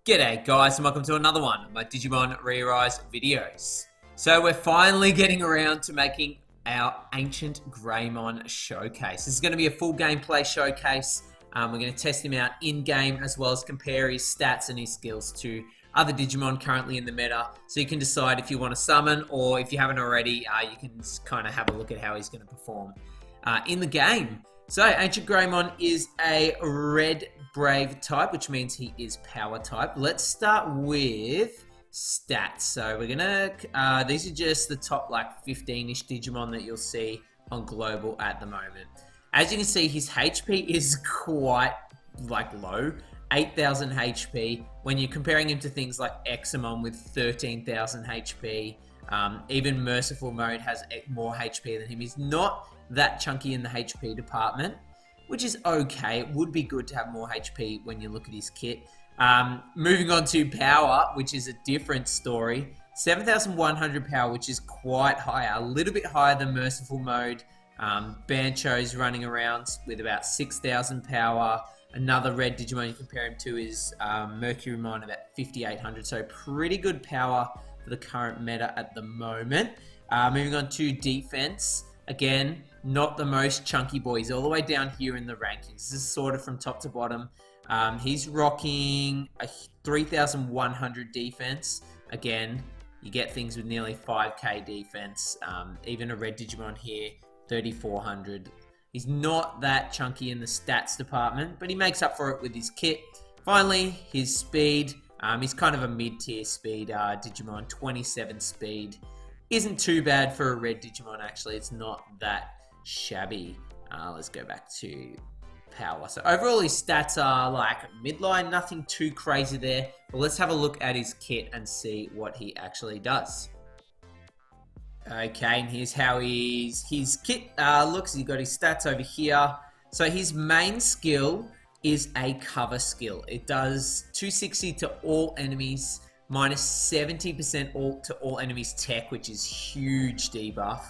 G'day guys and welcome to another one of my Digimon ReArise videos. So we're finally getting around to making our Ancientgreymon showcase. This is going to be a full gameplay showcase. We're going to test him out in-game as well as compare his stats and his skills to other Digimon currently in the meta. So you can decide if you want to summon, or if you haven't already, you can kind of have a look at how he's going to perform in the game. So Ancientgreymon is a Red Brave type, which means he is power type. Let's start with stats. So we're gonna, these are just the top like 15-ish Digimon that you'll see on global at the moment. As you can see, his HP is quite like low, 8,000 HP. When you're comparing him to things like Examon with 13,000 HP, even Merciful Mode has more HP than him. He's not that chunky in the HP department, which is okay. It would be good to have more HP when you look at his kit. Moving on to power, which is a different story. 7,100 power, which is quite high, a little bit higher than Merciful Mode. Bancho's running around with about 6,000 power. Another red Digimon you compare him to is Mercurymon, about 5,800. So pretty good power for the current meta at the moment. Moving on to defense. Again, not the most chunky boy. He's all the way down here in the rankings. This is sort of from top to bottom. He's rocking a 3,100 defense. Again, you get things with nearly 5k defense. Even a red Digimon here, 3,400. He's not that chunky in the stats department, but he makes up for it with his kit. Finally, his speed. He's kind of a mid-tier speed Digimon, 27 speed. Isn't too bad for a red Digimon, actually. It's not that shabby. Let's go back to power. So overall, his stats are like midline, nothing too crazy there. But let's have a look at his kit and see what he actually does. Okay, and here's how his kit looks. He's got his stats over here. So his main skill is a cover skill. It does 260 to all enemies, minus 70% to all enemies tech, which is huge debuff.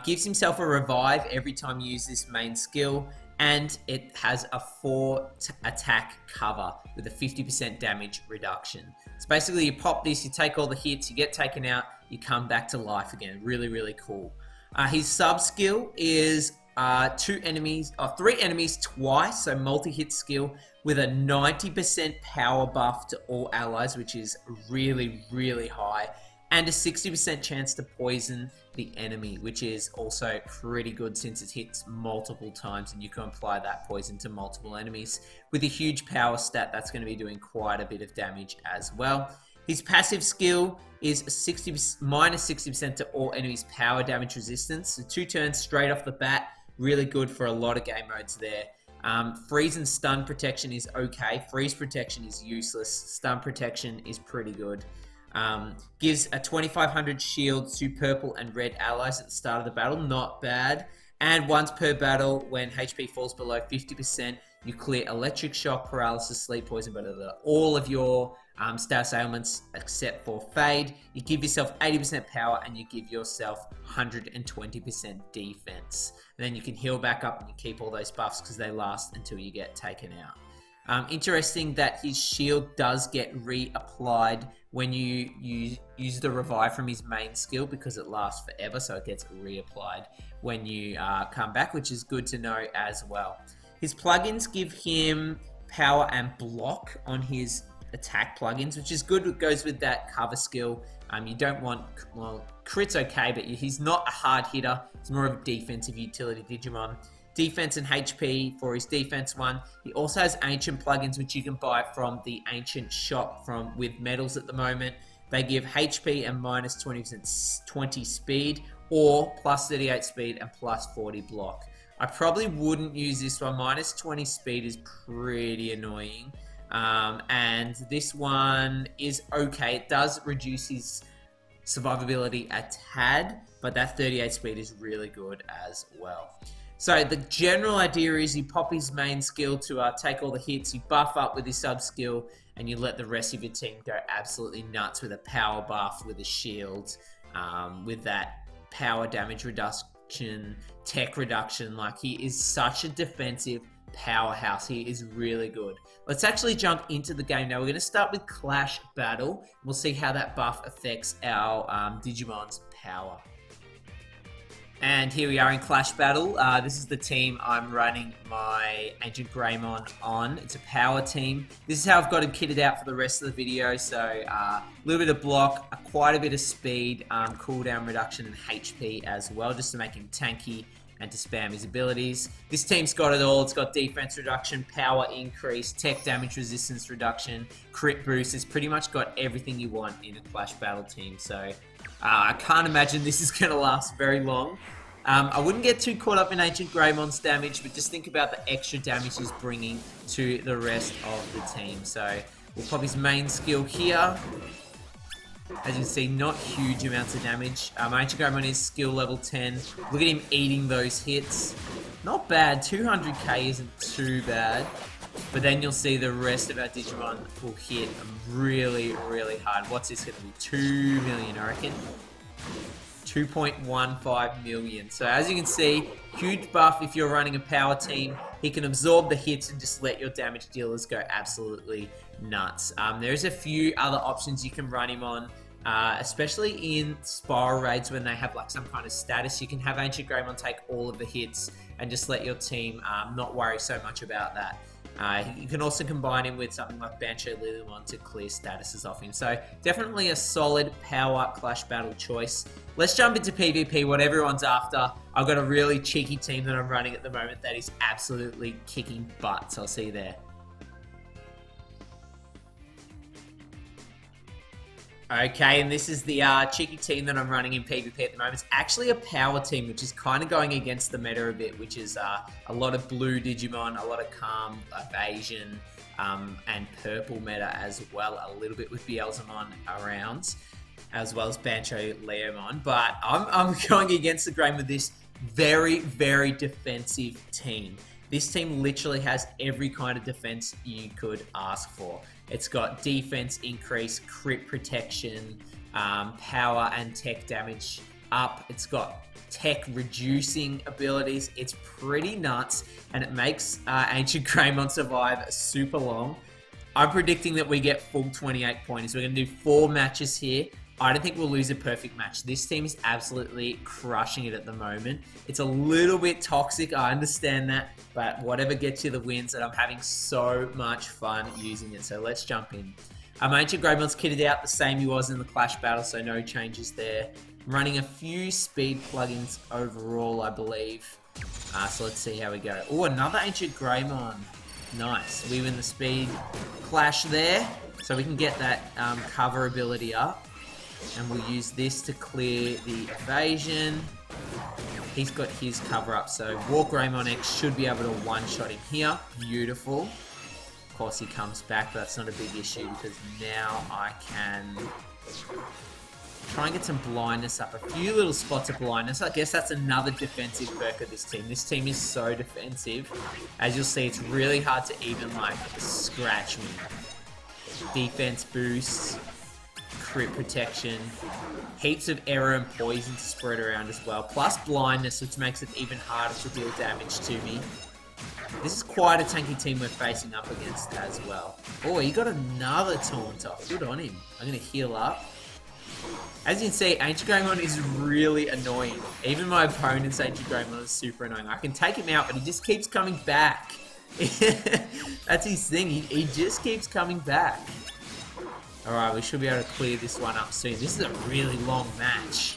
Gives himself a revive every time you use this main skill, and it has a 4 attack cover with a 50% damage reduction. So basically you pop this, you take all the hits, you get taken out, you come back to life again. Really, really cool. His sub skill is 3 enemies twice, so multi-hit skill with a 90% power buff to all allies, which is really, really high, and a 60% chance to poison the enemy, which is also pretty good since it hits multiple times and you can apply that poison to multiple enemies. With a huge power stat, that's going to be doing quite a bit of damage as well. His passive skill is minus 60% to all enemies power damage resistance. So 2 turns straight off the bat, really good for a lot of game modes there. Freeze and stun protection is okay. Freeze protection is useless. Stun protection is pretty good. Gives a 2,500 shield to purple and red allies at the start of the battle. Not bad. And once per battle, when HP falls below 50%, you clear electric shock, paralysis, sleep poison, but all of your status ailments except for fade. You give yourself 80% power and you give yourself 120% defense. And then you can heal back up and you keep all those buffs because they last until you get taken out. Interesting that his shield does get reapplied when you use the revive from his main skill, because it lasts forever, so it gets reapplied when you come back, which is good to know as well. His plugins give him power and block on his attack plugins, which is good. It goes with that cover skill. You don't want, well, crit's okay, but he's not a hard hitter. He's more of a defensive utility Digimon. Defense and HP for his defense one. He also has ancient plugins, which you can buy from the ancient shop with medals at the moment. They give HP and minus 20 speed, or plus 38 speed and plus 40 block. I probably wouldn't use this one. Minus 20 speed is pretty annoying. And this one is okay. It does reduce his survivability a tad, but that 38 speed is really good as well. So the general idea is you pop his main skill to take all the hits, you buff up with his sub skill, and you let the rest of your team go absolutely nuts with a power buff, with a shield, with that power damage reduction, tech reduction. Like, he is such a defensive, powerhouse. He is really good. Let's actually jump into the game now. We're going to start with Clash Battle. We'll see how that buff affects our Digimon's power. And here we are in Clash Battle. This is the team I'm running my Ancientgreymon on. It's a power team. This is how I've got him kitted out for the rest of the video. So a little bit of block, quite a bit of speed, cooldown reduction, and HP as well, just to make him tanky and to spam his abilities. This team's got it all. It's got defense reduction, power increase, tech damage resistance reduction, crit boost. It's pretty much got everything you want in a Clash Battle team. So I can't imagine this is going to last very long. I wouldn't get too caught up in Ancientgreymon's damage, but just think about the extra damage he's bringing to the rest of the team. So we'll pop his main skill here. As you can see, not huge amounts of damage. Ancientgreymon is skill level 10. Look at him eating those hits. Not bad. 200k isn't too bad. But then you'll see the rest of our Digimon will hit really, really hard. What's this going to be? 2 million, I reckon. 2.15 million. So as you can see, huge buff if you're running a power team. He can absorb the hits and just let your damage dealers go absolutely nuts. There's a few other options you can run him on, especially in spiral raids when they have like some kind of status. You can have Ancientgreymon take all of the hits and just let your team not worry so much about that. You can also combine him with something like Bancho-Lilymon to clear statuses off him. So definitely a solid power Clash Battle choice. Let's jump into PvP, what everyone's after. I've got a really cheeky team that I'm running at the moment that is absolutely kicking butt. So I'll see you there. Okay, and this is the cheeky team that I'm running in PvP at the moment. It's actually a power team, which is kind of going against the meta a bit, which is a lot of blue Digimon, a lot of calm, evasion, and purple meta as well, a little bit with Beelzemon around, as well as Bancho-Lilymon. But I'm going against the grain with this very, very defensive team. This team literally has every kind of defense you could ask for. It's got defense increase, crit protection, power and tech damage up. It's got tech reducing abilities. It's pretty nuts, and it makes Ancientgreymon survive super long. I'm predicting that we get full 28 pointers. We're going to do 4 matches here. I don't think we'll lose a perfect match. This team is absolutely crushing it at the moment. It's a little bit toxic, I understand that, but whatever gets you the wins, and I'm having so much fun using it. So let's jump in. Ancientgreymon kitted out the same he was in the Clash Battle, so no changes there. I'm running a few speed plugins overall, I believe. So let's see how we go. Oh, another Ancientgreymon. Nice. We win the speed clash there, so we can get that cover ability up. And we'll use this to clear the evasion. He's got his cover up, so Greymon X should be able to one-shot him here. Beautiful. Of course, he comes back, but that's not a big issue because now I can try and get some blindness up. A few little spots of blindness. I guess that's another defensive perk of this team. This team is so defensive. As you'll see, it's really hard to even, like, scratch me. Defense boosts. Crit protection, heaps of error and poison to spread around as well, plus blindness, which makes it even harder to deal damage to me. This is quite a tanky team we're facing up against as well. Oh, he got another taunt off. Good on him. I'm going to heal up. As you can see, Ancientgreymon is really annoying. Even my opponent's Ancientgreymon is super annoying. I can take him out, but he just keeps coming back. That's his thing. He just keeps coming back. Alright, we should be able to clear this one up soon. This is a really long match.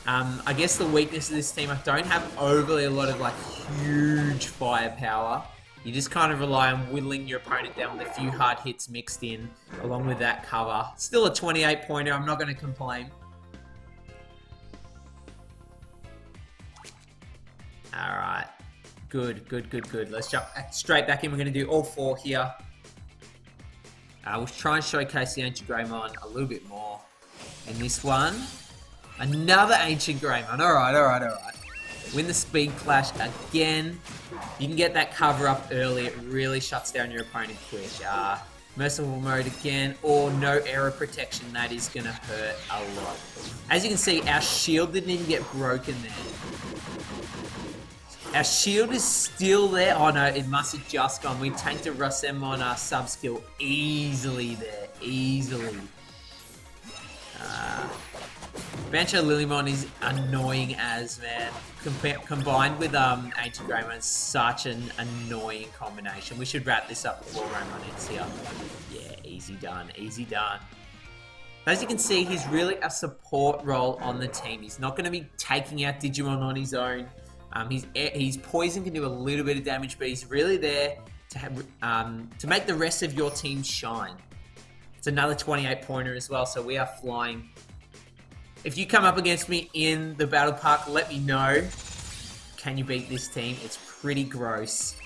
I guess the weakness of this team, I don't have overly a lot of like huge firepower. You just kind of rely on whittling your opponent down with a few hard hits mixed in, along with that cover. Still a 28 pointer, I'm not going to complain. Alright, good. Let's jump straight back in. We're going to do all 4 here. We'll try and showcase the Ancientgreymon a little bit more in this one. Another Ancientgreymon. Alright. Win the speed clash again. You can get that cover up early. It really shuts down your opponent quick. Merciful mode again. Or no error protection. That is going to hurt a lot. As you can see, our shield didn't even get broken there. Our shield is still there. Oh no, it must have just gone. We tanked a Rasenmon sub skill easily there. Easily. Bancho Lilymon is annoying as, man. Combined with Ancientgreymon, it's such an annoying combination. We should wrap this up before Greymon ends here. Yeah, easy done. Easy done. As you can see, he's really a support role on the team. He's not going to be taking out Digimon on his own. His poison can do a little bit of damage, but he's really there to have, to make the rest of your team shine. It's another 28 pointer as well, so we are flying. If you come up against me in the battle park, let me know. Can you beat this team? It's pretty gross.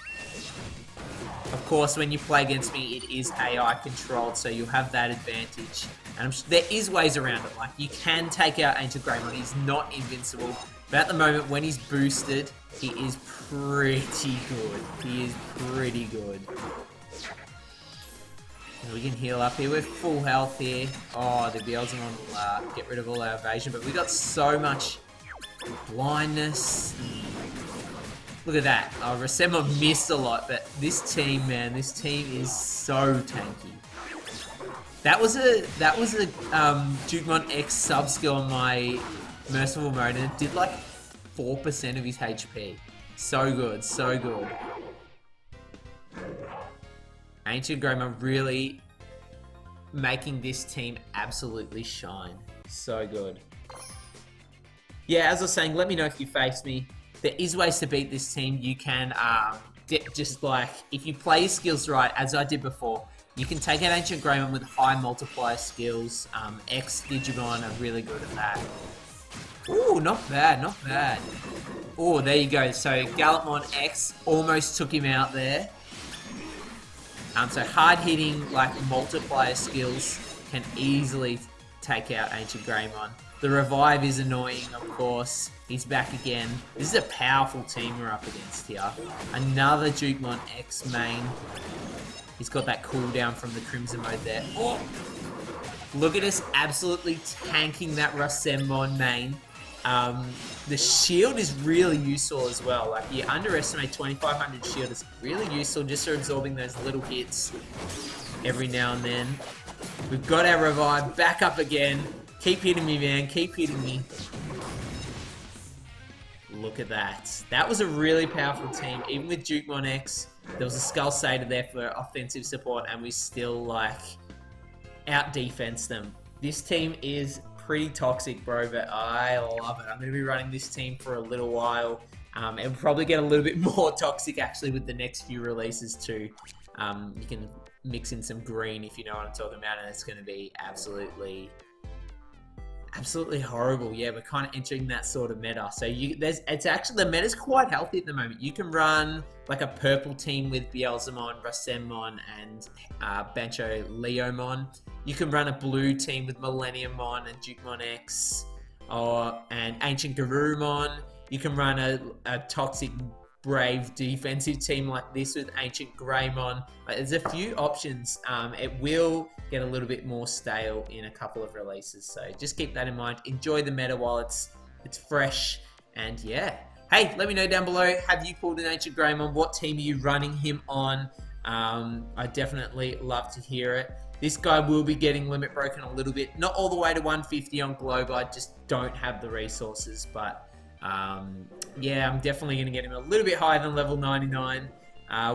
Of course, when you play against me, it is AI controlled, so you'll have that advantage. And there is ways around it. Like, you can take out Ancientgreymon. He's not invincible. But at the moment, when he's boosted, he is pretty good. He is pretty good. And we can heal up here. We're full health here. Oh, the Beelzemon will get rid of all our evasion. But we got so much blindness. Look at that. Oh, Rasenmon missed a lot. But this team, man, this team is so tanky. That was a Digimon X sub skill on my Merciful mode, and it did like 4% of his HP. So good, so good. Ancientgreymon really making this team absolutely shine. So good. Yeah, as I was saying, let me know if you face me. There is ways to beat this team. You can just like, if you play your skills right, as I did before, you can take out Ancientgreymon with high multiplier skills. X Digimon are really good at that. Ooh, not bad, not bad. Oh, there you go. So Gallantmon X almost took him out there. So hard-hitting, like, multiplier skills can easily take out Ancientgreymon. The revive is annoying, of course. He's back again. This is a powerful team we're up against here. Another Digimon X main. He's got that cooldown from the Crimson mode there. Oh! Look at us absolutely tanking that Rasenmon main. The shield is really useful as well. Like, you underestimate 2500 shield is really useful just for absorbing those little hits every now and then. We've got our revive back up again. Keep hitting me, man. Keep hitting me. Look at that. That was a really powerful team. Even with Digimon X, there was a Skull Satyr there for offensive support, and we still, like, out-defense them. This team is pretty toxic, bro, but I love it. I'm going to be running this team for a little while. It'll probably get a little bit more toxic, actually, with the next few releases, too. You can mix in some green, if you know what I'm talking about, and it's going to be absolutely horrible. Yeah, we're kind of entering that sort of meta. So it's actually, the meta's quite healthy at the moment. You can run like a purple team with Beelzemon, Rasenmon, and Bancho Leomon. You can run a blue team with Millenniummon and Digimon X, and Ancientgreymon. You can run a toxic brave defensive team like this with Ancientgreymon. There's a few options. It will get a little bit more stale in a couple of releases, so just keep that in mind. Enjoy the meta while it's fresh, and yeah. Hey, let me know down below, have you pulled an Ancientgreymon? What team are you running him on? I definitely love to hear it. This guy will be getting limit broken a little bit. Not all the way to 150 on Globe, I just don't have the resources, but yeah, I'm definitely going to get him a little bit higher than level 99.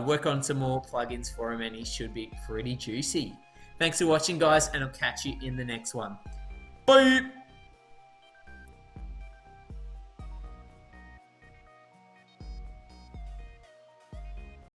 Work on some more plugins for him, and he should be pretty juicy. Thanks for watching, guys, and I'll catch you in the next one. Bye!